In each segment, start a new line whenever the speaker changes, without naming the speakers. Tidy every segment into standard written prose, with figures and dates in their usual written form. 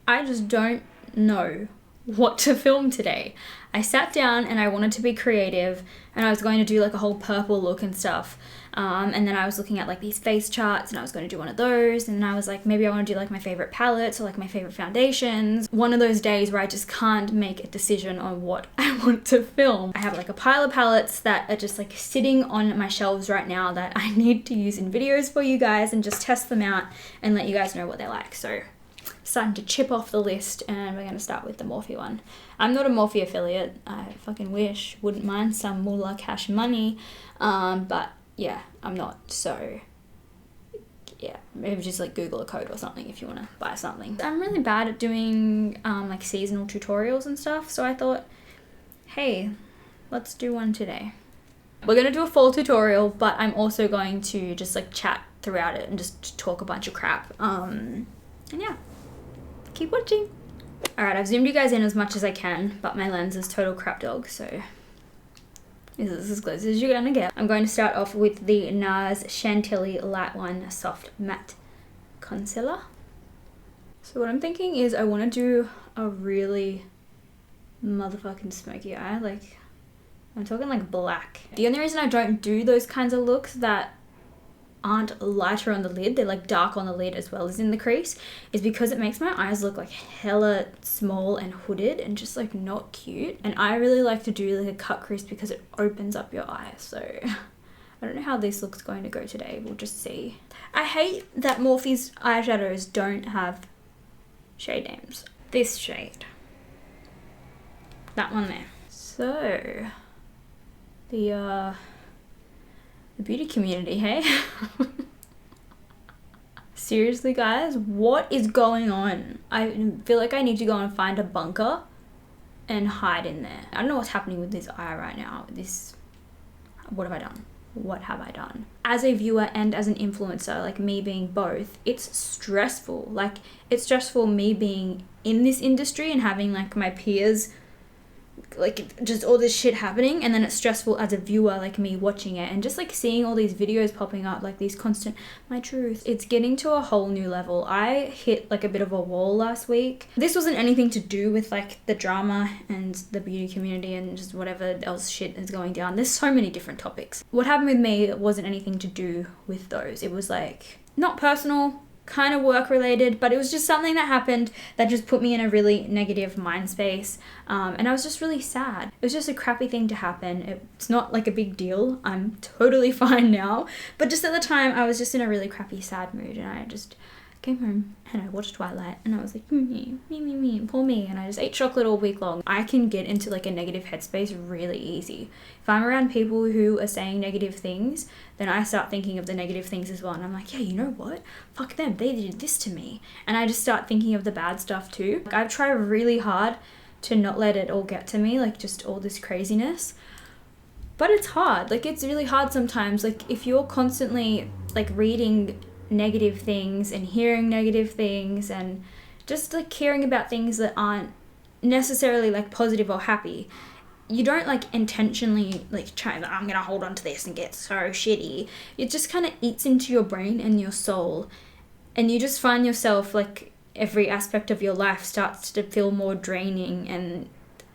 I just don't know what to film today. I sat down and I wanted to be creative, and I was going to do like a whole purple look and stuff. And then I was looking at like these face charts, and I was going to do one of those. And I was like, maybe I want to do like my favorite palettes or like my favorite foundations. One of those days where I just can't make a decision on what I want to film. I have like a pile of palettes that are just like sitting on my shelves right now that I need to use in videos for you guys and just test them out and let you guys know what they're like. So starting to chip off the list, and we're going to start with the Morphe one. I'm not a Morphe affiliate. I fucking wish. Wouldn't mind some moolah cash money. But yeah, I'm not. So yeah, maybe just like Google a code or something if you want to buy something. I'm really bad at doing like seasonal tutorials and stuff. So I thought, hey, let's do one today. We're going to do a fall tutorial, but I'm also going to just like chat throughout it and just talk a bunch of crap. And yeah. Keep watching. Alright, I've zoomed you guys in as much as I can, but my lens is total crap dog, so this is as close as you're gonna get. I'm going to start off with the NARS Chantilly Light One Soft Matte Concealer. So what I'm thinking is I want to do a really motherfucking smoky eye, like I'm talking like black. The only reason I don't do those kinds of looks that aren't lighter on the lid, they're like dark on the lid as well as in the crease, is because it makes my eyes look like hella small and hooded and just like not cute. And I really like to do like a cut crease because it opens up your eyes. So I don't know how this look's going to go today, we'll just see. I hate that Morphe's eyeshadows don't have shade names. This shade, that one there. So the beauty community, hey? Seriously, guys, what is going on? I feel like I need to go and find a bunker and hide in there. I don't know what's happening with this eye right now. What have I done? What have I done? As a viewer and as an influencer, like me being both, it's stressful. Like, it's stressful me being in this industry and having like my peers like just all this shit happening, and then it's stressful as a viewer like me watching it and just like seeing all these videos popping up, like these constant my truth. It's getting to a whole new level. I hit like a bit of a wall last week. This wasn't anything to do with like the drama and the beauty community and just whatever else shit is going down. There's so many different topics. What happened with me wasn't anything to do with those. It was like not personal, kind of work related, but it was just something that happened that just put me in a really negative mind space, and I was just really sad. It was just a crappy thing to happen. It's not like a big deal. I'm totally fine now, but just at the time I was just in a really crappy sad mood, and I just came home and I watched Twilight and I was like me, poor me, and I just ate chocolate all week long. I can get into like a negative headspace really easy. If I'm around people who are saying negative things, then I start thinking of the negative things as well, and I'm like, yeah, you know what, fuck them, they did this to me, and I just start thinking of the bad stuff too. Like, I've tried really hard to not let it all get to me, like just all this craziness, but it's hard. Like, it's really hard sometimes. Like, if you're constantly like reading negative things and hearing negative things and just like caring about things that aren't necessarily like positive or happy, you don't like intentionally like try, I'm gonna hold on to this and get so shitty. It just kind of eats into your brain and your soul, and you just find yourself like every aspect of your life starts to feel more draining. And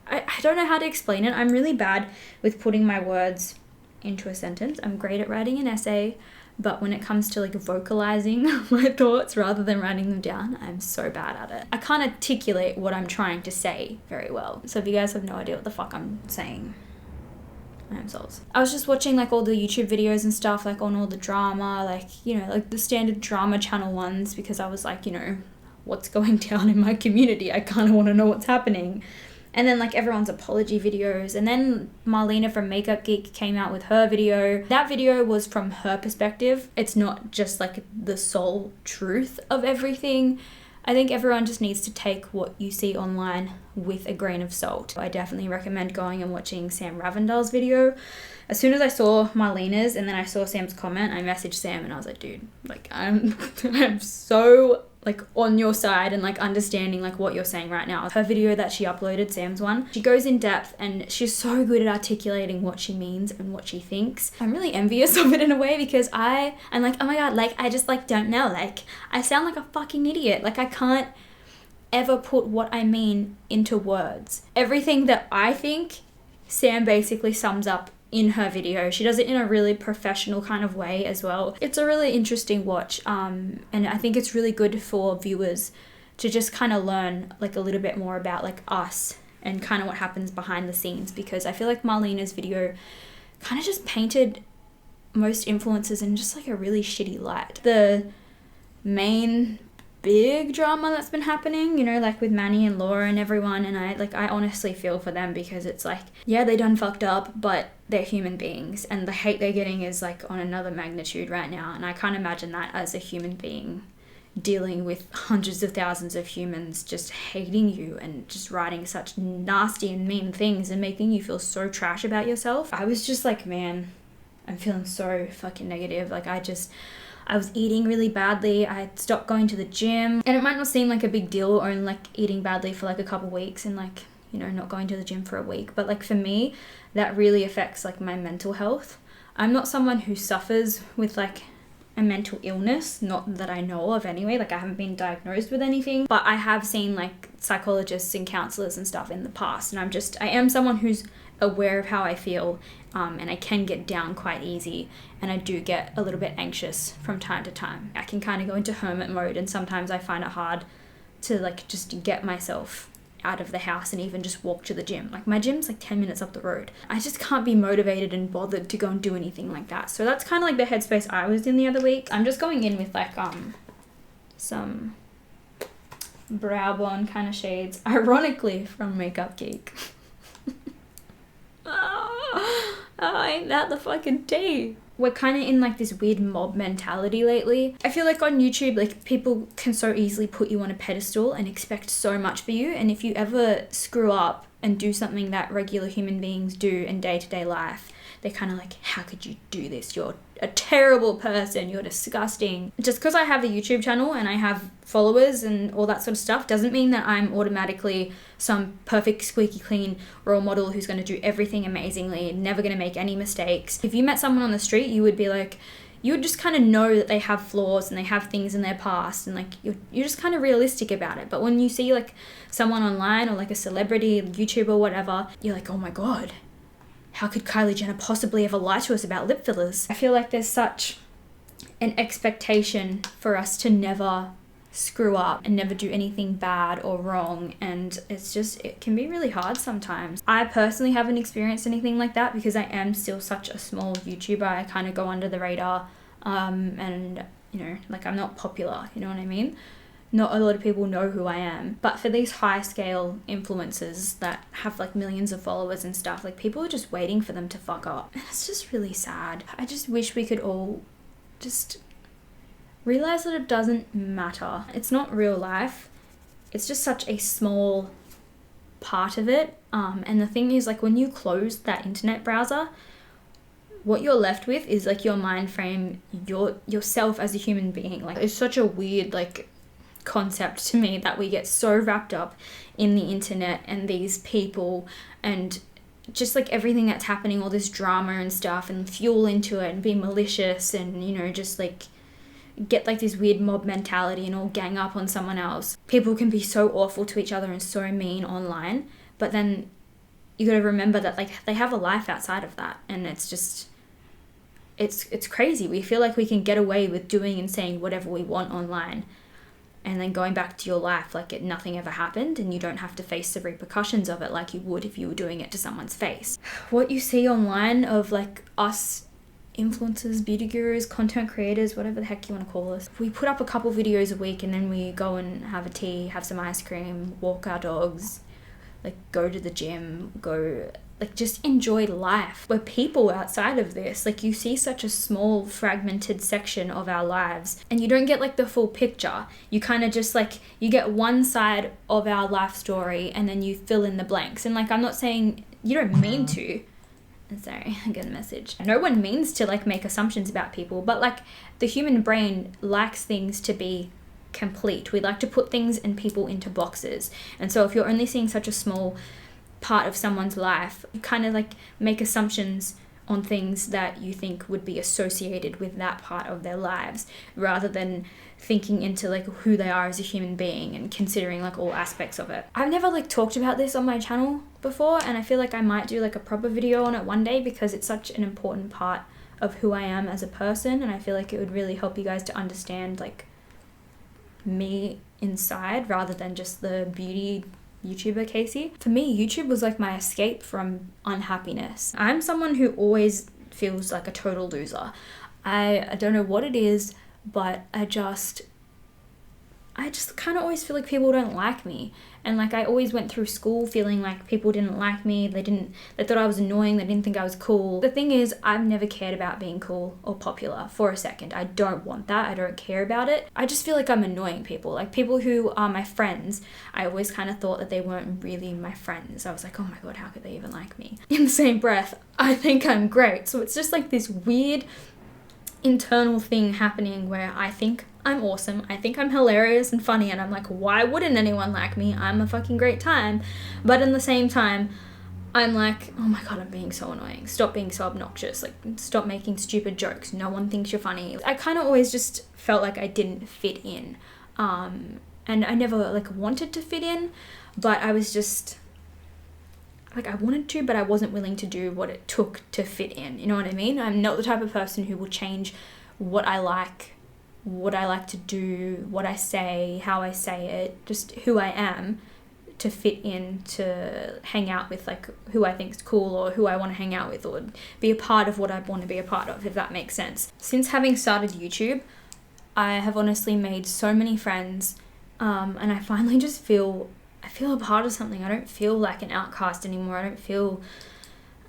I don't know how to explain it. I'm really bad with putting my words into a sentence. I'm great at writing an essay, but when it comes to like vocalizing my thoughts rather than writing them down, I'm so bad at it. I can't articulate what I'm trying to say very well. So if you guys have no idea what the fuck I'm saying, I'm sold. I was just watching like all the YouTube videos and stuff, like on all the drama, like, you know, like the standard drama channel ones, because I was like, you know, what's going down in my community? I kind of want to know what's happening. And then like everyone's apology videos. And then Marlena from Makeup Geek came out with her video. That video was from her perspective. It's not just like the sole truth of everything. I think everyone just needs to take what you see online with a grain of salt. I definitely recommend going and watching Sam Ravendell's video. As soon as I saw Marlena's and then I saw Sam's comment, I messaged Sam and I was like, dude, like I'm so like on your side and like understanding like what you're saying right now. Her video that she uploaded, Sam's one, she goes in depth and she's so good at articulating what she means and what she thinks. I'm really envious of it in a way, because I'm like, oh my god, like I just like don't know, like I sound like a fucking idiot. Like I can't ever put what I mean into words. Everything that I think, Sam basically sums up in her video. She does it in a really professional kind of way as well. It's a really interesting watch, and I think it's really good for viewers to just kind of learn like a little bit more about like us and kind of what happens behind the scenes, because I feel like Marlena's video kind of just painted most influencers in just like a really shitty light. The main big drama that's been happening, you know, like with Manny and Laura and everyone, and I honestly feel for them, because it's like, yeah, they done fucked up, but they're human beings, and the hate they're getting is like on another magnitude right now, and I can't imagine that as a human being dealing with hundreds of thousands of humans just hating you and just writing such nasty and mean things and making you feel so trash about yourself. I was just like, man, I'm feeling so fucking negative. Like I was eating really badly. I had stopped going to the gym, and it might not seem like a big deal, or like eating badly for like a couple weeks and like, you know, not going to the gym for a week. But like for me, that really affects like my mental health. I'm not someone who suffers with like a mental illness, not that I know of anyway. Like I haven't been diagnosed with anything, but I have seen like psychologists and counselors and stuff in the past. And I am someone who's aware of how I feel, and I can get down quite easy, and I do get a little bit anxious from time to time. I can kind of go into hermit mode, and sometimes I find it hard to like just get myself out of the house and even just walk to the gym. Like my gym's like 10 minutes up the road. I just can't be motivated and bothered to go and do anything like that. So that's kind of like the headspace I was in the other week. I'm just going in with like some brow bond kind of shades, ironically from Makeup Geek. Ain't that the fucking tea? We're kind of in like this weird mob mentality lately. I feel like on YouTube, like people can so easily put you on a pedestal and expect so much for you. And if you ever screw up and do something that regular human beings do in day-to-day life, they're kind of like, how could you do this? You're a terrible person. You're disgusting. Just because I have a YouTube channel and I have followers and all that sort of stuff doesn't mean that I'm automatically some perfect squeaky clean role model who's going to do everything amazingly, never going to make any mistakes. If you met someone on the street, you would be like, you would just kind of know that they have flaws and they have things in their past, and like you're just kind of realistic about it. But when you see like someone online or like a celebrity, YouTuber or whatever, you're like, oh my God, how could Kylie Jenner possibly ever lie to us about lip fillers? I feel like there's such an expectation for us to never screw up and never do anything bad or wrong, and it can be really hard sometimes. I personally haven't experienced anything like that because I am still such a small YouTuber. I kind of go under the radar, and you know, like I'm not popular, you know what I mean? Not a lot of people know who I am. But for these high scale influencers that have like millions of followers and stuff, like people are just waiting for them to fuck up. And it's just really sad. I just wish we could all just realize that it doesn't matter. It's not real life. It's just such a small part of it. And the thing is, like when you close that internet browser, what you're left with is like your mind frame, yourself as a human being. Like it's such a weird like concept to me that we get so wrapped up in the internet and these people and just like everything that's happening, all this drama and stuff, and fuel into it and be malicious and, you know, just like get like this weird mob mentality and all gang up on someone else. People can be so awful to each other and so mean online, but then you got to remember that like they have a life outside of that, and it's just it's crazy. We feel like we can get away with doing and saying whatever we want online, and then going back to your life like nothing ever happened, and you don't have to face the repercussions of it like you would if you were doing it to someone's face. What you see online of like us influencers, beauty gurus, content creators, whatever the heck you want to call us, we put up a couple videos a week and then we go and have a tea, have some ice cream, walk our dogs, like go to the gym, go like just enjoy life. We're people outside of this. Like you see such a small fragmented section of our lives and you don't get like the full picture. You kind of just like, you get one side of our life story and then you fill in the blanks. And like, I'm not saying you don't mean to. Sorry, I get a message. No one means to like make assumptions about people, but like the human brain likes things to be complete. We like to put things and people into boxes. And so if you're only seeing such a small part of someone's life, you kind of like make assumptions on things that you think would be associated with that part of their lives, rather than thinking into like who they are as a human being and considering like all aspects of it. I've never like talked about this on my channel before, and I feel like I might do like a proper video on it one day, because it's such an important part of who I am as a person, and I feel like it would really help you guys to understand like me inside, rather than just the beauty YouTuber Kasey. For me, YouTube was like my escape from unhappiness. I'm someone who always feels like a total loser. I don't know what it is, but I just kind of always feel like people don't like me. And like I always went through school feeling like people didn't like me. They thought I was annoying. They didn't think I was cool. The thing is, I've never cared about being cool or popular for a second. I don't want that. I don't care about it. I just feel like I'm annoying people. Like people who are my friends, I always kind of thought that they weren't really my friends. I was like, oh my God, how could they even like me? In the same breath, I think I'm great. So it's just like this weird internal thing happening where I think I'm awesome. I think I'm hilarious and funny, and I'm like, why wouldn't anyone like me? I'm a fucking great time. But in the same time, I'm like, oh my God, I'm being so annoying. Stop being so obnoxious. Like, stop making stupid jokes. No one thinks you're funny. I kind of always just felt like I didn't fit in. And I never like wanted to fit in, but I was just like, I wanted to, but I wasn't willing to do what it took to fit in. You know what I mean? I'm not the type of person who will change what I like to do, what I say, how I say it, just who I am, to fit in, to hang out with like who I think is cool, or who I want to hang out with, or be a part of what I want to be a part of, if that makes sense. Since having started YouTube, I have honestly made so many friends, and I finally just feel a part of something. I don't feel like an outcast anymore.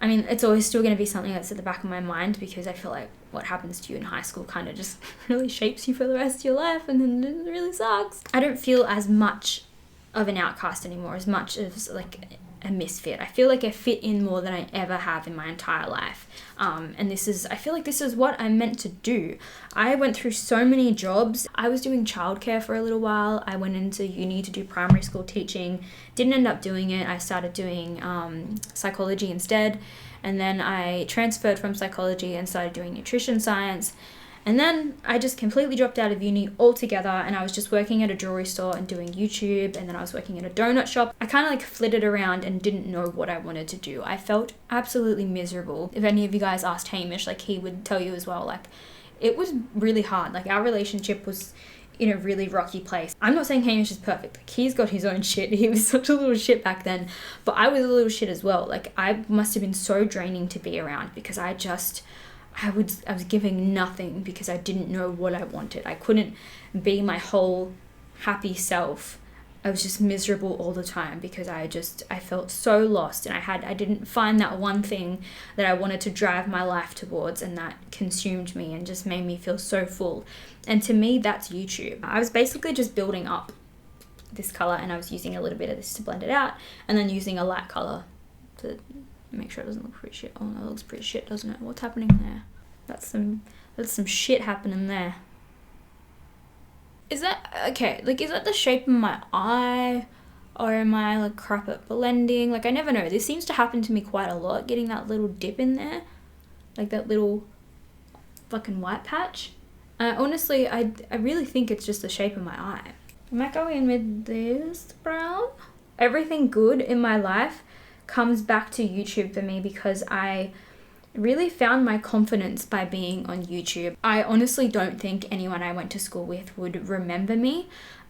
I mean, it's always still going to be something that's at the back of my mind, because I feel like what happens to you in high school kind of just really shapes you for the rest of your life, and then it really sucks. I don't feel as much of an outcast anymore, as much as like a misfit. I feel like I fit in more than I ever have in my entire life. And I feel like this is what I'm meant to do. I went through so many jobs. I was doing childcare for a little while. I went into uni to do primary school teaching. Didn't end up doing it. I started doing psychology instead. And then I transferred from psychology and started doing nutrition science. And then I just completely dropped out of uni altogether, and I was just working at a jewelry store and doing YouTube, and then I was working at a donut shop. I kind of like flitted around and didn't know what I wanted to do. I felt absolutely miserable. If any of you guys asked Hamish, like he would tell you as well, like it was really hard. Like our relationship was in a really rocky place. I'm not saying Hamish is perfect. Like he's got his own shit. He was such a little shit back then, but I was a little shit as well. Like I must have been so draining to be around, because I was giving nothing, because I didn't know what I wanted. I couldn't be my whole happy self. I was just miserable all the time, because I felt so lost, and I didn't find that one thing that I wanted to drive my life towards, and that consumed me and just made me feel so full. And to me, that's YouTube. I was basically just building up this color, and I was using a little bit of this to blend it out, and then using a light color to make sure it doesn't look pretty shit. Oh no, it looks pretty shit, doesn't it? What's happening there? That's some shit happening there. Is that okay? Like, is that the shape of my eye, or am I like crap at blending? Like, I never know. This seems to happen to me quite a lot, getting that little dip in there, like that little fucking white patch. Honestly, I really think it's just the shape of my eye. I might go in with this brown. Everything good in my life comes back to YouTube for me, because I really found my confidence by being on YouTube. I honestly don't think anyone I went to school with would remember me,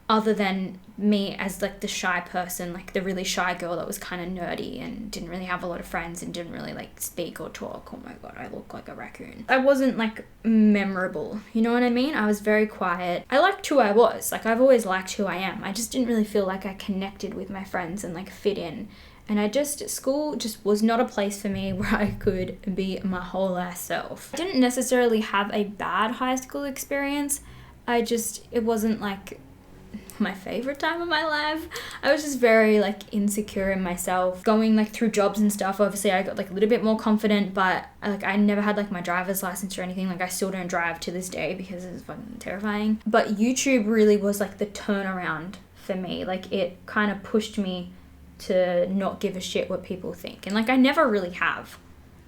other than me as like the shy person, like the really shy girl that was kind of nerdy and didn't really have a lot of friends and didn't really like speak or talk. Oh my God, I look like a raccoon. I wasn't like memorable, you know what I mean? I was very quiet. I liked who I was. Like I've always liked who I am. I just didn't really feel like I connected with my friends and like fit in. And school just was not a place for me where I could be my whole ass self. I didn't necessarily have a bad high school experience. It wasn't like my favorite time of my life. I was just very like insecure in myself. Going like through jobs and stuff, obviously I got like a little bit more confident, but like I never had like my driver's license or anything. Like I still don't drive to this day because it's fucking terrifying. But YouTube really was like the turnaround for me. Like it kind of pushed me to not give a shit what people think. And like I never really have.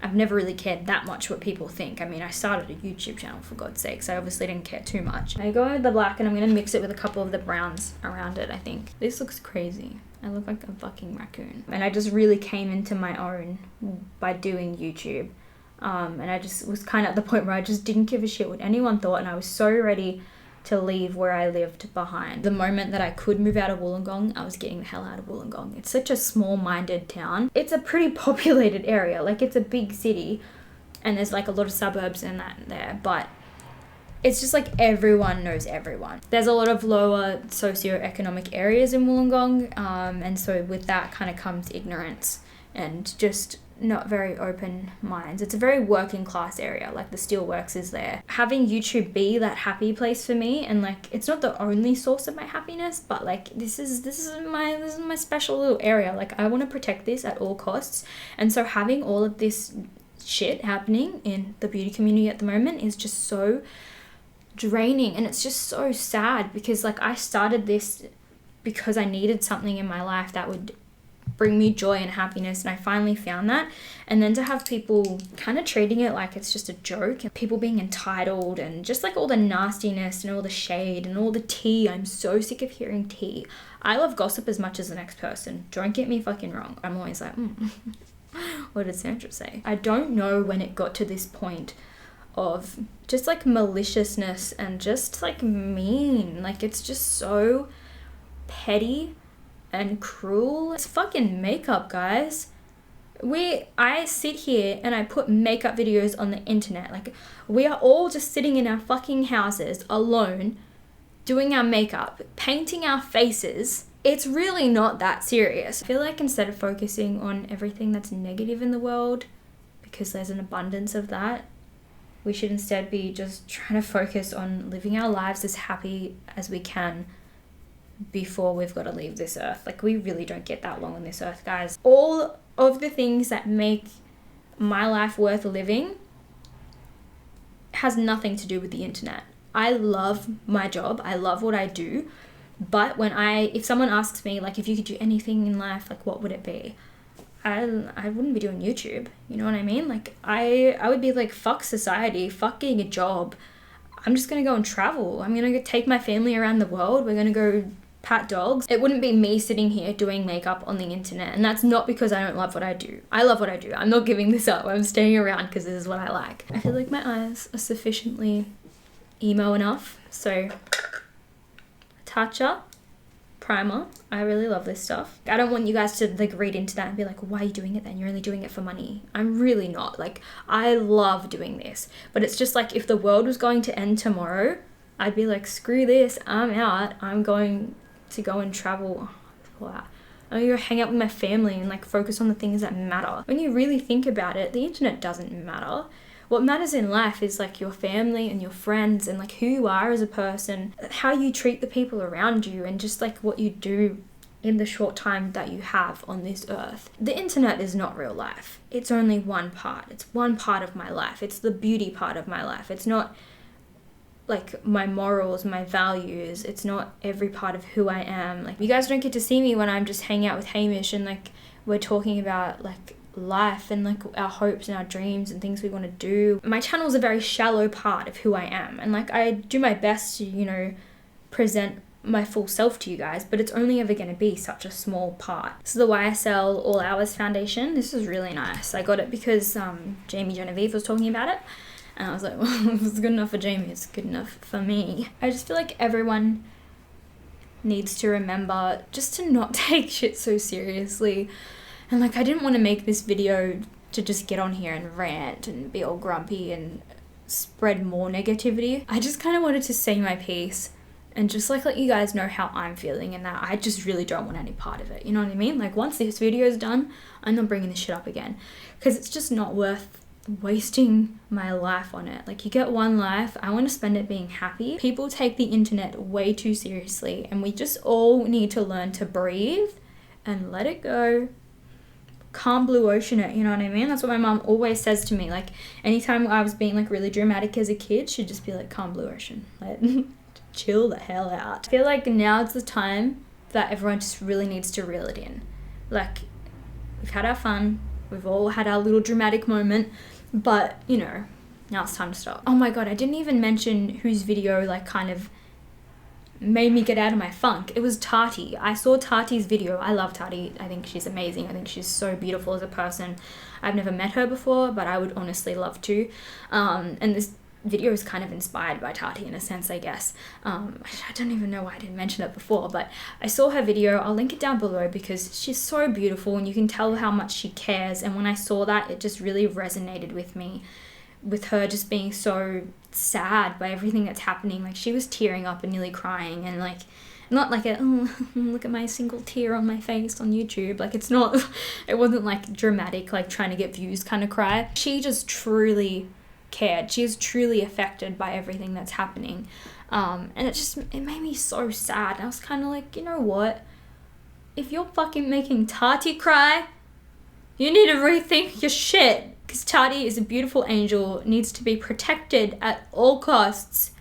I've never really cared that much what people think. I mean, I started a YouTube channel, for God's sakes. I obviously didn't care too much. I go with the black and I'm going to mix it with a couple of the browns around it, I think. This looks crazy. I look like a fucking raccoon. And I just really came into my own by doing YouTube. And I just was kind of at the point where I just didn't give a shit what anyone thought, and I was so ready to leave where I lived behind. The moment that I could move out of Wollongong, I was getting the hell out of Wollongong. It's such a small-minded town. It's a pretty populated area. Like, it's a big city, and there's like a lot of suburbs and that there, but it's just like everyone knows everyone. There's a lot of lower socioeconomic areas in Wollongong, and so with that kind of comes ignorance and just not very open minds. It's a very working class area, like the steelworks is there. Having YouTube be that happy place for me, and like it's not the only source of my happiness, but like this is my special little area. Like I want to protect this at all costs. And so having all of this shit happening in the beauty community at the moment is just so draining, and it's just so sad because like I started this because I needed something in my life that would bring me joy and happiness, and I finally found that. And then to have people kind of treating it like it's just a joke, and people being entitled, and just like all the nastiness and all the shade and all the tea. I'm so sick of hearing tea. I love gossip as much as the next person, don't get me fucking wrong. I'm always like what did Sandra say? I don't know when it got to this point of just like maliciousness and just like mean. Like it's just so petty and cruel. It's fucking makeup, guys. I sit here and I put makeup videos on the internet. Like we are all just sitting in our fucking houses alone doing our makeup, painting our faces. It's really not that serious. I feel like instead of focusing on everything that's negative in the world, because there's an abundance of that, we should instead be just trying to focus on living our lives as happy as we can before we've got to leave this earth. Like we really don't get that long on this earth, guys. All of the things that make my life worth living has nothing to do with the internet. I love my job. I love what I do. But if someone asks me, like, if you could do anything in life, like, what would it be? I wouldn't be doing YouTube. You know what I mean? Like, I would be like, fuck society, fuck getting a job. I'm just going to go and travel. I'm going to take my family around the world. We're going to go pat dogs. It wouldn't be me sitting here doing makeup on the internet. And that's not because I don't love what I do. I love what I do. I'm not giving this up. I'm staying around because this is what I like. I feel like my eyes are sufficiently emo enough. So, Tatcha primer. I really love this stuff. I don't want you guys to like read into that and be like, why are you doing it then? You're only doing it for money. I'm really not. Like, I love doing this. But it's just like, if the world was going to end tomorrow, I'd be like, screw this. I'm out. I'm going to go and travel. Wow. I'm going to go hang out with my family and like focus on the things that matter. When you really think about it, the internet doesn't matter. What matters in life is like your family and your friends and like who you are as a person, how you treat the people around you, and just like what you do in the short time that you have on this earth. The internet is not real life. It's only one part. It's one part of my life. It's the beauty part of my life. It's not like my morals, my values. It's not every part of who I am. Like, you guys don't get to see me when I'm just hanging out with Hamish and like we're talking about like life and like our hopes and our dreams and things we want to do. My channel is a very shallow part of who I am, and like I do my best to, you know, present my full self to you guys, but it's only ever going to be such a small part. This is the YSL All Hours foundation. This is really nice. I got it because Jamie Genevieve was talking about it, and I was like, well, if it's good enough for Jamie, it's good enough for me. I just feel like everyone needs to remember just to not take shit so seriously. And like, I didn't want to make this video to just get on here and rant and be all grumpy and spread more negativity. I just kind of wanted to say my piece and just like let you guys know how I'm feeling, and that I just really don't want any part of it. You know what I mean? Like, once this video is done, I'm not bringing this shit up again, because it's just not worth wasting my life on it. Like, you get one life. I want to spend it being happy. People take the internet way too seriously, and we just all need to learn to breathe and let it go. Calm blue ocean it, you know what I mean? That's what my mom always says to me. Like, anytime I was being like really dramatic as a kid, she'd just be like, calm blue ocean, like chill the hell out. I feel like now it's the time that everyone just really needs to reel it in. Like, we've had our fun, We've all had our little dramatic moment, but you know, now it's time to stop. Oh my god, I didn't even mention whose video like kind of made me get out of my funk. It was Tati. I saw Tati's video. I love Tati. I think she's amazing. I think she's so beautiful as a person. I've never met her before, but I would honestly love to. And this video is kind of inspired by Tati in a sense, I guess. I don't even know why I didn't mention it before, but I saw her video. I'll link it down below because she's so beautiful and you can tell how much she cares. And when I saw that, it just really resonated with me, with her just being so sad by everything that's happening. Like, she was tearing up and nearly crying, and like, not like a, oh, look at my single tear on my face on YouTube. Like, it's not, it wasn't like dramatic, like trying to get views kind of cry. She just truly cared. She is truly affected by everything that's happening. And it made me so sad. And I was kind of like, you know what? If you're fucking making Tati cry, you need to rethink your shit. Because Tati is a beautiful angel, needs to be protected at all costs.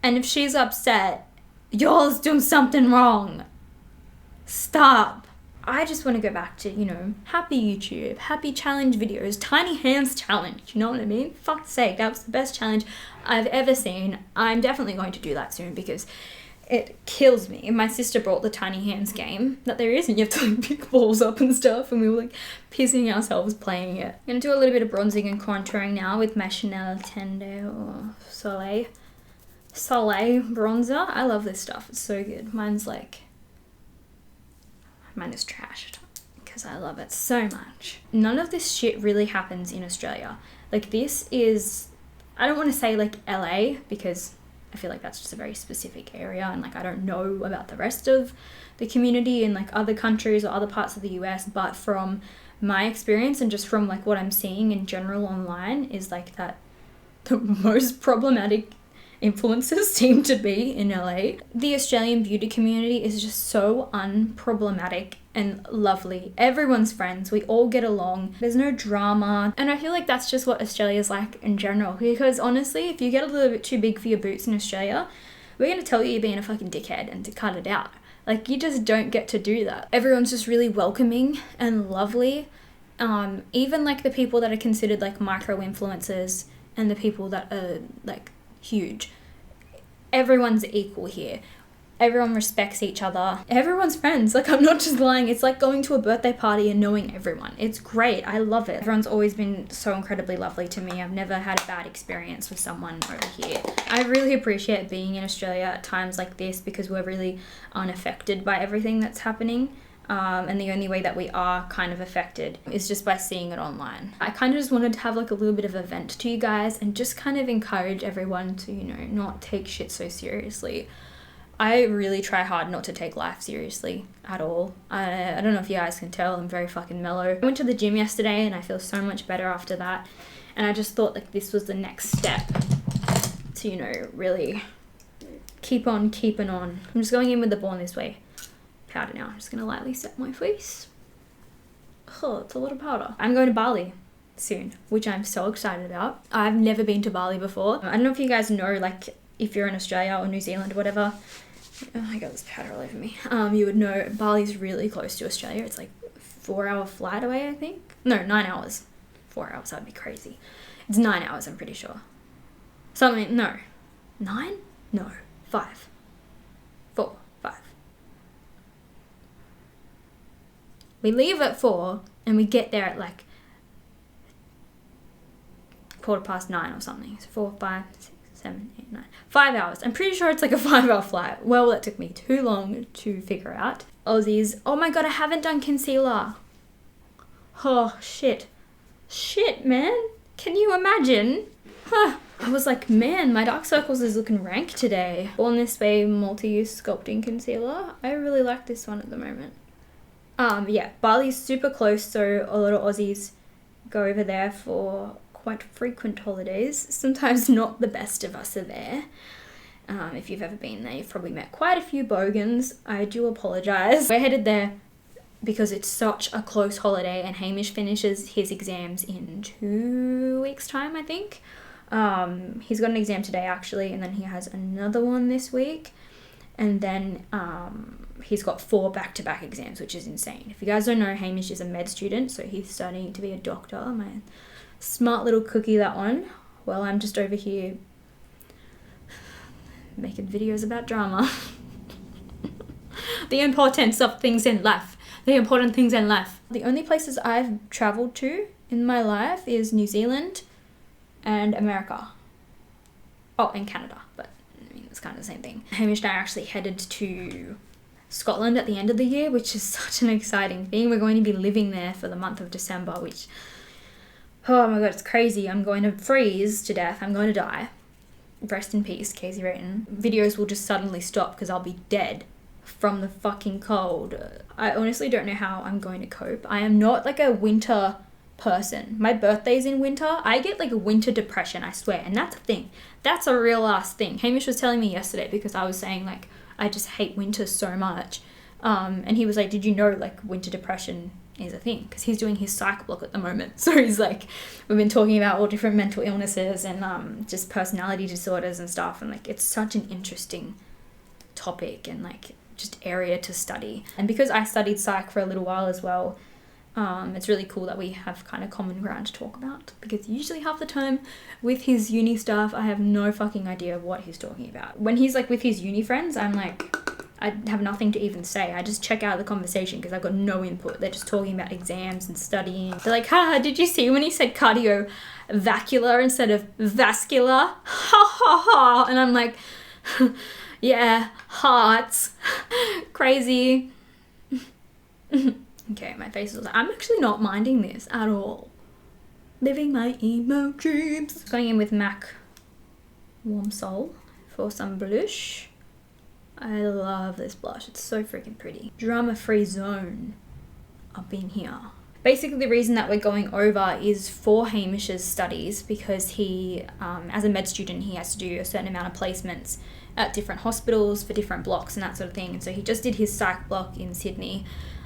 And if she's upset, y'all's doing something wrong. Stop. I just want to go back to, you know, happy YouTube, happy challenge videos, tiny hands challenge, you know what I mean? Fuck's sake, that was the best challenge I've ever seen. I'm definitely going to do that soon because it kills me. My sister brought the tiny hands game that there is, and you have to like pick balls up and stuff, and we were like pissing ourselves playing it. I'm gonna do a little bit of bronzing and contouring now with my Chanel Tende or Soleil bronzer. I love this stuff, it's so good. Mine is trashed because I love it so much. None of this shit really happens in Australia. Like, this is, I don't want to say like LA because I feel like that's just a very specific area, and like I don't know about the rest of the community in like other countries or other parts of the US, but from my experience and just from like what I'm seeing in general online is like that the most problematic influences seem to be in LA. The Australian beauty community is just so unproblematic and lovely. Everyone's friends, we all get along, there's no drama, and I feel like that's just what Australia's like in general, because honestly, if you get a little bit too big for your boots in Australia, we're gonna tell you you're being a fucking dickhead and to cut it out. Like, you just don't get to do that. Everyone's just really welcoming and lovely. Even like the people that are considered like micro influencers and the people that are like huge, everyone's equal here. Everyone respects each other. Everyone's friends. Like, I'm not just lying. It's like going to a birthday party and knowing everyone. It's great. I love it. Everyone's always been so incredibly lovely to me. I've never had a bad experience with someone over here. I really appreciate being in Australia at times like this because we're really unaffected by everything that's happening. And the only way that we are kind of affected is just by seeing it online. I kind of just wanted to have like a little bit of a vent to you guys and just kind of encourage everyone to, you know, not take shit so seriously. I really try hard not to take life seriously at all. I don't know if you guys can tell, I'm very fucking mellow. I went to the gym yesterday and I feel so much better after that. And I just thought like this was the next step to, you know, really keep on keeping on. I'm just going in with the Born This Way powder now. I'm just gonna lightly set my face. Oh, it's a lot of powder. I'm going to Bali soon, which I'm so excited about. I've never been to Bali before. I don't know if you guys know, like, if you're in Australia or New Zealand or whatever, oh, I got this powder all over me. You would know Bali's really close to Australia. It's like 4-hour flight away, I think. No, 9 hours. 4 hours, that'd be crazy. It's 9 hours, I'm pretty sure. Something, no. 9? No. 5. 4. 5. We leave at 4 and we get there at like 9:15 or something. So 4, 5, 6, 7, 8, 9. 5 hours. I'm pretty sure it's like a 5-hour flight. Well, that took me too long to figure out. Aussies. Oh my god, I haven't done concealer. Oh, shit. Shit, man. Can you imagine? Huh. I was like, man, my dark circles is looking rank today. Born This Way multi-use sculpting concealer. I really like this one at the moment. Yeah, Bali's super close, so a lot of Aussies go over there for quite frequent holidays. Sometimes not the best of us are there. If you've ever been there, you've probably met quite a few bogans. I do apologise. We're headed there because it's such a close holiday and Hamish finishes his exams in 2 weeks' time, I think. He's got an exam today actually, and then he has another one this week. And then he's got 4 back-to-back exams, which is insane. If you guys don't know, Hamish is a med student, so he's studying to be a doctor. My smart little cookie, that one. Well, I'm just over here making videos about drama. The importance of things in life. The important things in life. The only places I've travelled to in my life is New Zealand and America. Oh, and Canada, but I mean, it's kind of the same thing. Hamish and I actually headed to Scotland at the end of the year, which is such an exciting thing. We're going to be living there for the month of December, which, oh my god, it's crazy. I'm going to freeze to death. I'm going to die. Rest in peace, Kasey Rayton. Videos will just suddenly stop because I'll be dead from the fucking cold. I honestly don't know how I'm going to cope. I am not like a winter person. My birthday's in winter. I get like a winter depression, I swear. And that's a thing. That's a real ass thing. Hamish was telling me yesterday because I was saying like, I just hate winter so much. And he was like, did you know like winter depression is a thing? Because he's doing his psych block at the moment. So he's like, we've been talking about all different mental illnesses and just personality disorders and stuff. And like, it's such an interesting topic and like just area to study. And because I studied psych for a little while as well, it's really cool that we have kind of common ground to talk about, because usually half the time with his uni stuff, I have no fucking idea of what he's talking about. When he's like with his uni friends, I'm like, I have nothing to even say. I just check out the conversation because I've got no input. They're just talking about exams and studying. They're like, haha, did you see when he said cardiovascular instead of vascular? Ha ha ha. And I'm like, yeah, hearts. Crazy. Okay, my face is like, I'm actually not minding this at all. Living my emo dreams. Going in with MAC Warm Soul for some blush. I love this blush. It's so freaking pretty. Drama-free zone up in here. Basically, the reason that we're going over is for Hamish's studies, because he, as a med student, he has to do a certain amount of placements at different hospitals for different blocks and that sort of thing. And so he just did his psych block in Sydney.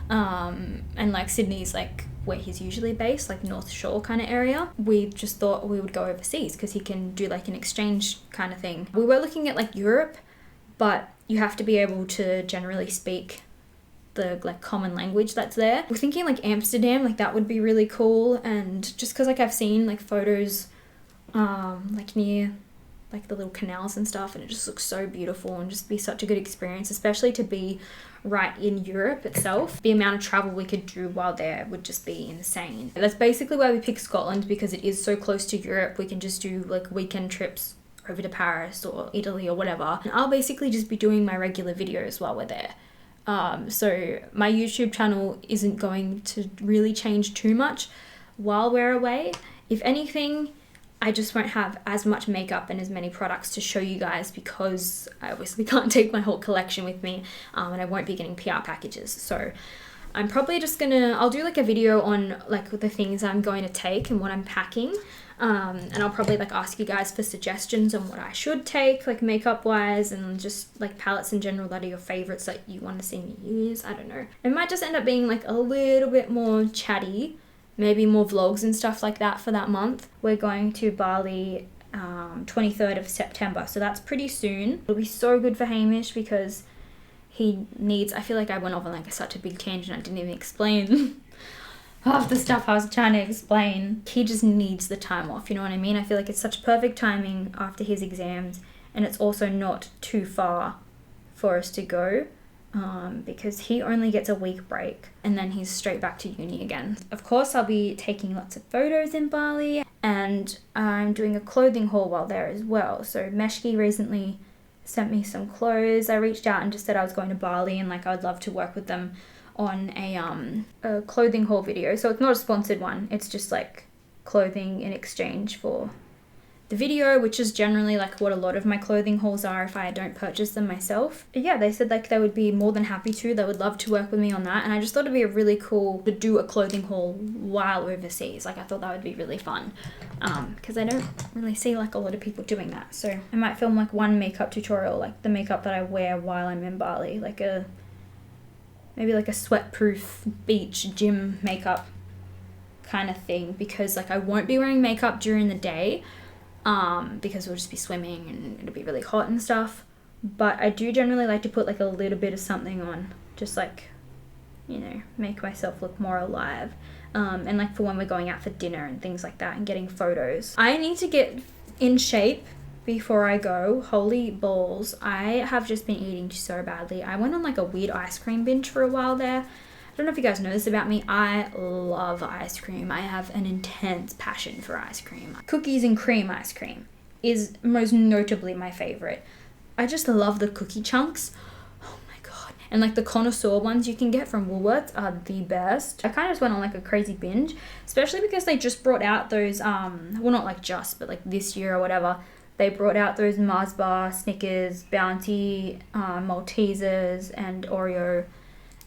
And like Sydney's like where he's usually based, like North Shore kind of area. We just thought we would go overseas because he can do like an exchange kind of thing. We were looking at like Europe, but you have to be able to generally speak the like common language that's there. We're thinking like Amsterdam, like that would be really cool. And just because like I've seen like photos like near like the little canals and stuff, and it just looks so beautiful and just be such a good experience, especially to be right in Europe itself. The amount of travel we could do while there would just be insane. That's basically why we picked Scotland, because it is so close to Europe. We can just do like weekend trips over to Paris or Italy or whatever. And I'll basically just be doing my regular videos while we're there. So my YouTube channel isn't going to really change too much while we're away. If anything, I just won't have as much makeup and as many products to show you guys, because I obviously can't take my whole collection with me, and I won't be getting PR packages. So I'm probably just I'll do like a video on like the things I'm going to take and what I'm packing. And I'll probably like ask you guys for suggestions on what I should take, like makeup wise, and just like palettes in general that are your favorites that you want to see me use. I don't know. It might just end up being like a little bit more chatty, maybe more vlogs and stuff like that for that month. We're going to Bali 23rd of September, so that's pretty soon. It'll be so good for Hamish because he needs, I feel like I went off on like such a big tangent. I didn't even explain half the stuff I was trying to explain. He just needs the time off, you know what I mean? I feel like it's such perfect timing after his exams, and it's also not too far for us to go. Because he only gets a week break and then he's straight back to uni again. Of course, I'll be taking lots of photos in Bali, and I'm doing a clothing haul while there as well. So Meshki recently sent me some clothes. I reached out and just said I was going to Bali and like I'd love to work with them on a clothing haul video. So it's not a sponsored one. It's just like clothing in exchange for the video, which is generally like what a lot of my clothing hauls are if I don't purchase them myself. But yeah, they said like they would be more than happy to. They would love to work with me on that. And I just thought it'd be really cool to do a clothing haul while overseas. Like I thought that would be really fun, because I don't really see like a lot of people doing that. So I might film like one makeup tutorial, like the makeup that I wear while I'm in Bali, like maybe like a sweat-proof beach gym makeup kind of thing, because like I won't be wearing makeup during the day, because we'll just be swimming and it'll be really hot and stuff. but I do generally like to put like a little bit of something on, just like, you know, make myself look more alive. And like for when we're going out for dinner and things like that and getting photos. I need to get in shape before I go. Holy balls. I have just been eating so badly. I went on like a weird ice cream binge for a while there. I don't know if you guys know this about me. I love ice cream. I have an intense passion for ice cream. Cookies and cream ice cream is most notably my favorite. I just love the cookie chunks. And like the connoisseur ones you can get from Woolworths are the best. I kind of just went on like a crazy binge, especially because they just brought out those, well not like just, but like this year or whatever, they brought out those Mars bar, Snickers, Bounty, Maltesers and Oreo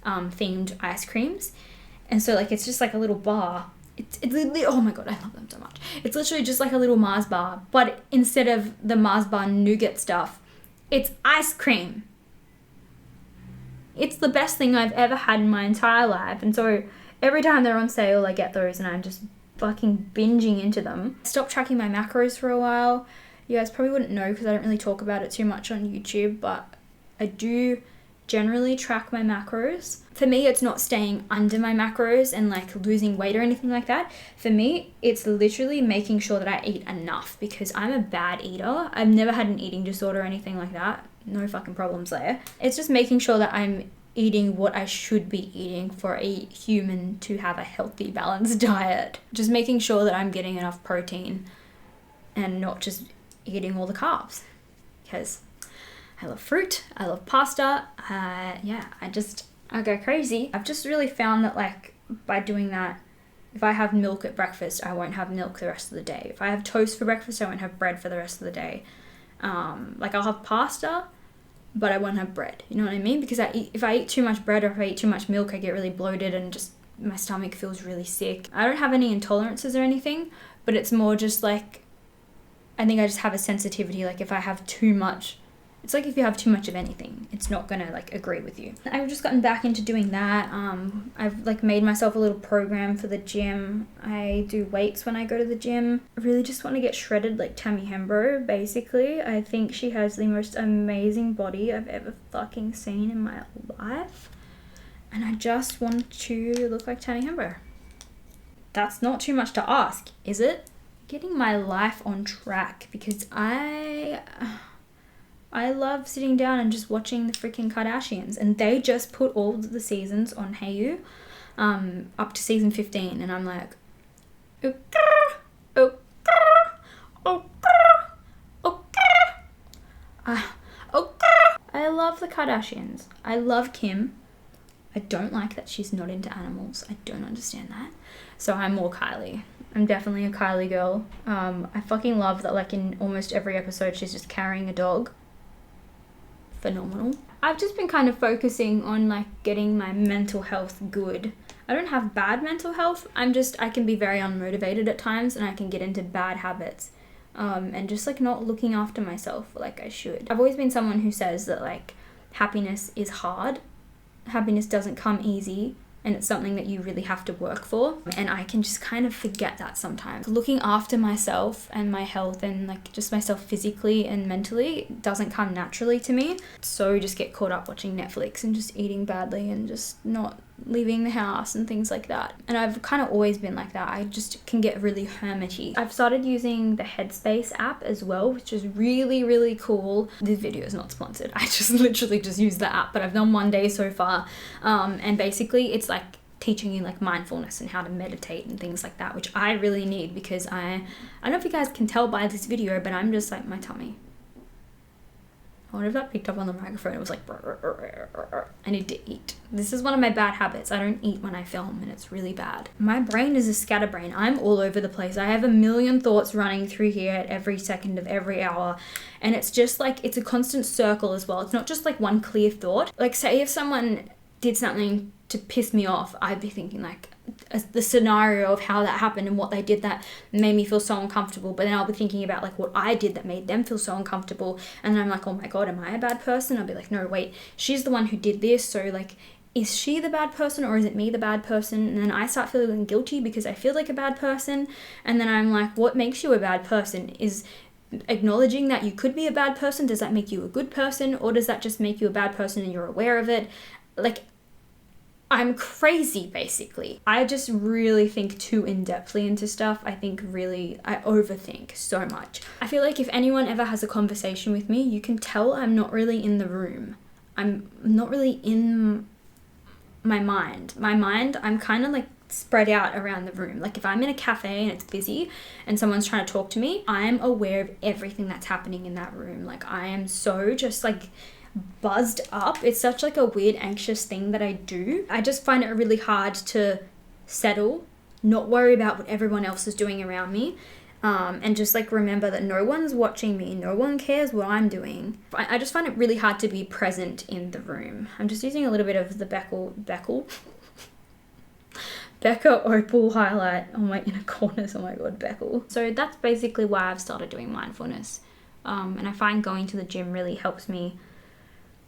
themed ice creams. And so like it's just like a little bar. It's oh my god, I love them so much. It's literally just like a little Mars bar, but instead of the Mars bar nougat stuff, it's ice cream. It's the best thing I've ever had in my entire life. And so every time they're on sale, I get those and I'm just fucking binging into them. I stopped tracking my macros for a while. You guys probably wouldn't know because I don't really talk about it too much on YouTube, but I do generally track my macros. For me, it's not staying under my macros and like losing weight or anything like that. For me, it's literally making sure that I eat enough because I'm a bad eater. I've never had an eating disorder or anything like that. No fucking problems there. It's just making sure that I'm eating what I should be eating for a human to have a healthy, balanced diet. Just making sure that I'm getting enough protein and not just eating all the carbs. Because I love fruit, I love pasta, I go crazy. I've just really found that like by doing that, if I have milk at breakfast, I won't have milk the rest of the day. If I have toast for breakfast, I won't have bread for the rest of the day. Like I'll have pasta, but I won't have bread. You know what I mean? Because if I eat too much bread or if I eat too much milk, I get really bloated and just my stomach feels really sick. I don't have any intolerances or anything, but it's more just like, I think I just have a sensitivity. Like if I have too much, it's like if you have too much of anything, it's not gonna like agree with you. I've just gotten back into doing that. I've like made myself a little program for the gym. I do weights when I go to the gym. I really just want to get shredded like Tammy Hembro, basically. I think she has the most amazing body I've ever fucking seen in my life. And I just want to look like Tammy Hembro. That's not too much to ask, is it? Getting my life on track because I love sitting down and just watching the freaking Kardashians, and they just put all of the seasons on Hayu, up to season 15, and I'm like, I love the Kardashians. I love Kim. I don't like that she's not into animals. I don't understand that. So I'm more Kylie. I'm definitely a Kylie girl. I fucking love that like in almost every episode she's just carrying a dog. Phenomenal. I've just been kind of focusing on like getting my mental health good. I don't have bad mental health. I can be very unmotivated at times and I can get into bad habits. And just like not looking after myself like I should. I've always been someone who says that like happiness is hard. Happiness doesn't come easy. And it's something that you really have to work for. And I can just kind of forget that sometimes. Looking after myself and my health and like just myself physically and mentally doesn't come naturally to me. So just get caught up watching Netflix and just eating badly and just not leaving the house and things like that. And I've kind of always been like that. I just can get really hermity. I've started using the Headspace app as well, which is really, really cool. This video is not sponsored. I just literally just use the app, but I've done one day so far. And basically it's like teaching you like mindfulness and how to meditate and things like that, which I really need because I don't know if you guys can tell by this video, but I'm just like my tummy. I wonder if that picked up on the microphone. It was like, I need to eat. This is one of my bad habits. I don't eat when I film and it's really bad. My brain is a scatterbrain. I'm all over the place. I have a million thoughts running through here at every second of every hour. And it's just like, it's a constant circle as well. It's not just like one clear thought. Like say if someone did something to piss me off, I'd be thinking like the scenario of how that happened and what they did that made me feel so uncomfortable, but then I'll be thinking about like what I did that made them feel so uncomfortable, and then I'm like, oh my god, am I a bad person? I'll be like, no wait, she's the one who did this, so like is she the bad person or is it me the bad person? And then I start feeling guilty because I feel like a bad person, and then I'm like, what makes you a bad person? Is acknowledging that you could be a bad person, does that make you a good person, or does that just make you a bad person and you're aware of it? Like, I'm crazy, basically. I just really think too in-depthly into stuff. I overthink so much. I feel like if anyone ever has a conversation with me, you can tell I'm not really in the room. I'm not really in my mind. I'm kind of like spread out around the room. Like if I'm in a cafe and it's busy and someone's trying to talk to me, I'm aware of everything that's happening in that room. Like I am so just like buzzed up. It's such like a weird anxious thing that I do. I just find it really hard to settle, not worry about what everyone else is doing around me, and just like remember that no one's watching me, no one cares what I'm doing. I just find it really hard to be present in the room. I'm just using a little bit of the Becca Opal highlight on my inner corners. Oh my god, Becca. So that's basically why I've started doing mindfulness, and I find going to the gym really helps me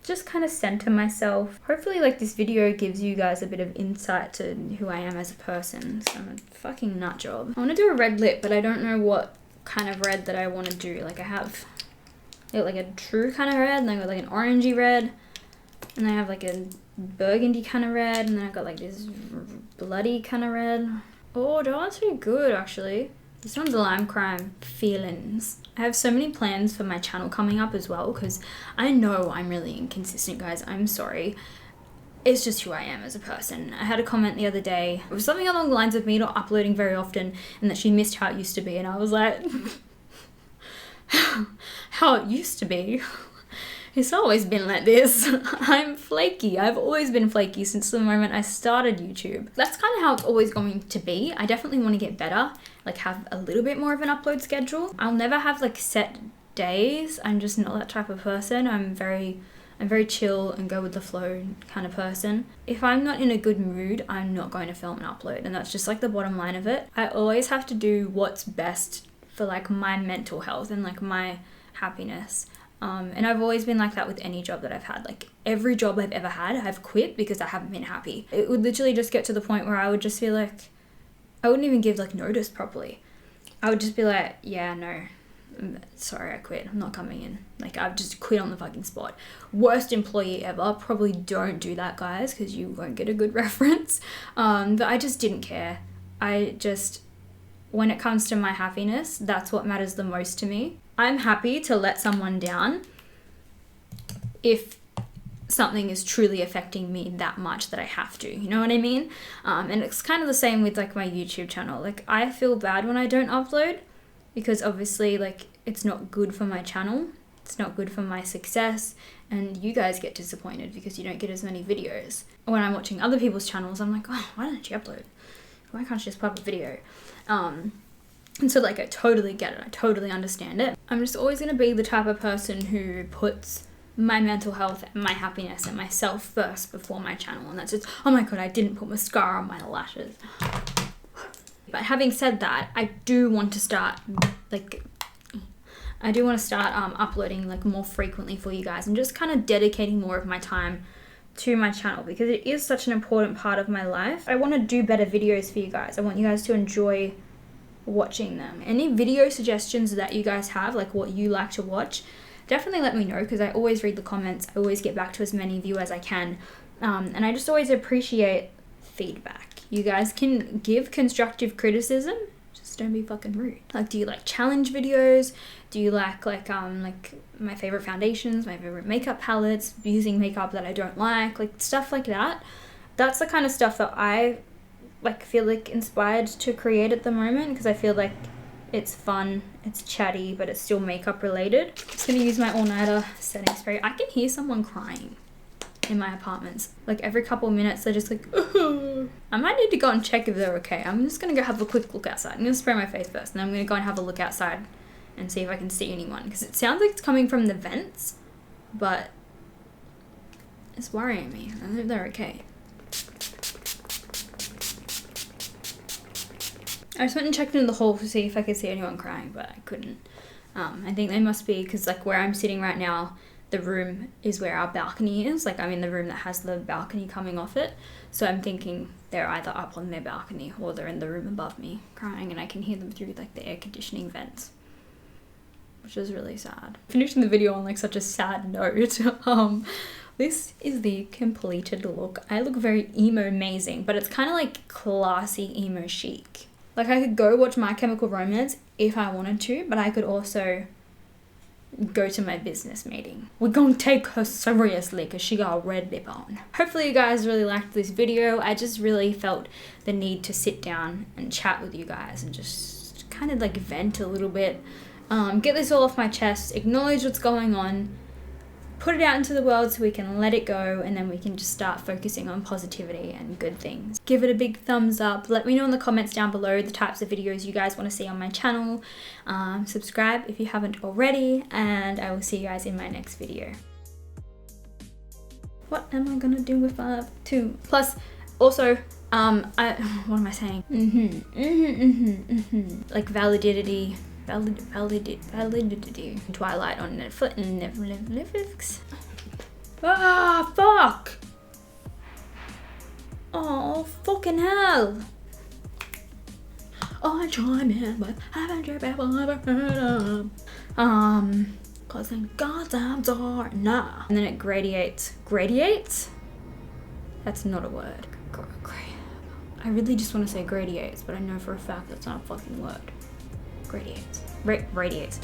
just kind of center myself. Hopefully like this video gives you guys a bit of insight to who I am as a person. So I'm a fucking nut job. I want to do a red lip, but I don't know what kind of red that I want to do. Like I got like a true kind of red, and then I got like an orangey red, and then I have like a burgundy kind of red, and then I got like this bloody kind of red. Oh, that one's pretty good actually. This one's Lime Crime Feelings. I have so many plans for my channel coming up as well, because I know I'm really inconsistent, guys. I'm sorry. It's just who I am as a person. I had a comment the other day. It was something along the lines of me not uploading very often and that she missed how it used to be. And I was like, how it used to be? It's always been like this. I'm flaky. I've always been flaky since the moment I started YouTube. That's kind of how it's always going to be. I definitely want to get better, like have a little bit more of an upload schedule. I'll never have like set days. I'm just not that type of person. I'm very chill and go with the flow kind of person. If I'm not in a good mood, I'm not going to film and upload, and that's just like the bottom line of it. I always have to do what's best for like my mental health and like my happiness. And I've always been like that with any job that I've had. Like every job I've ever had, I've quit because I haven't been happy. It would literally just get to the point where I would just feel like, I wouldn't even give like notice properly. I would just be like, yeah, no, sorry, I quit. I'm not coming in. Like I've just quit on the fucking spot. Worst employee ever. Probably don't do that, guys, because you won't get a good reference. But I just didn't care. When it comes to my happiness, that's what matters the most to me. I'm happy to let someone down if something is truly affecting me that much that I have to, you know what I mean? And it's kind of the same with like my YouTube channel. Like I feel bad when I don't upload because obviously like it's not good for my channel. It's not good for my success, and you guys get disappointed because you don't get as many videos. When I'm watching other people's channels, I'm like, oh, why don't you upload? Why can't you just put up a video? And so like I totally get it. I totally understand it. I'm just always going to be the type of person who puts my mental health and my happiness and myself first before my channel. And that's just, oh my god, I didn't put mascara on my lashes. But having said that, I do want to start uploading like more frequently for you guys and just kind of dedicating more of my time to my channel because it is such an important part of my life. I want to do better videos for you guys. I want you guys to enjoy watching them. Any video suggestions that you guys have, like what you like to watch, definitely let me know because I always read the comments. I always get back to as many of you as I can, and I just always appreciate feedback. You guys can give constructive criticism, just don't be fucking rude. Like, do you like challenge videos? Do you like my favorite foundations, my favorite makeup palettes, using makeup that I don't like stuff like that? That's the kind of stuff that I feel like inspired to create at the moment because I feel like it's fun, it's chatty, but it's still makeup related. Just gonna use my all-nighter setting spray. I can hear someone crying in my apartments. Like every couple of minutes they're just like, ooh. I might need to go and check if they're okay. I'm just gonna go have a quick look outside. I'm gonna spray my face first and then I'm gonna go and have a look outside and see if I can see anyone because it sounds like it's coming from the vents, but it's worrying me. I hope they're okay. I just went and checked into the hall to see if I could see anyone crying, but I couldn't. I think they must be, because like where I'm sitting right now, the room is where our balcony is. Like I'm in the room that has the balcony coming off it. So I'm thinking they're either up on their balcony or they're in the room above me crying and I can hear them through like the air conditioning vents. which is really sad. Finishing the video on like such a sad note. This is the completed look. I look very emo amazing, but it's kind of like classy emo chic. Like I could go watch My Chemical Romance if I wanted to, but I could also go to my business meeting. We're gonna take her seriously because she got a red lip on. Hopefully you guys really liked this video. I just really felt the need to sit down and chat with you guys and just kind of like vent a little bit. Get this all off my chest, acknowledge what's going on, put it out into the world so we can let it go, and then we can just start focusing on positivity and good things. Give it a big thumbs up. Let me know in the comments down below the types of videos you guys want to see on my channel. Subscribe if you haven't already, and I will see you guys in my next video. What am I gonna do with 2? Plus, also, what am I saying? Like validity. Twilight on Netflix. Ah, fuck! Oh, fucking hell! Oh, chime in, but haven't you people ever heard of? Closing goddamn door, nah. And then it gradiates. Gradiates? That's not a word. I really just want to say gradiates, but I know for a fact that's not a fucking word. Radiates. Radiates.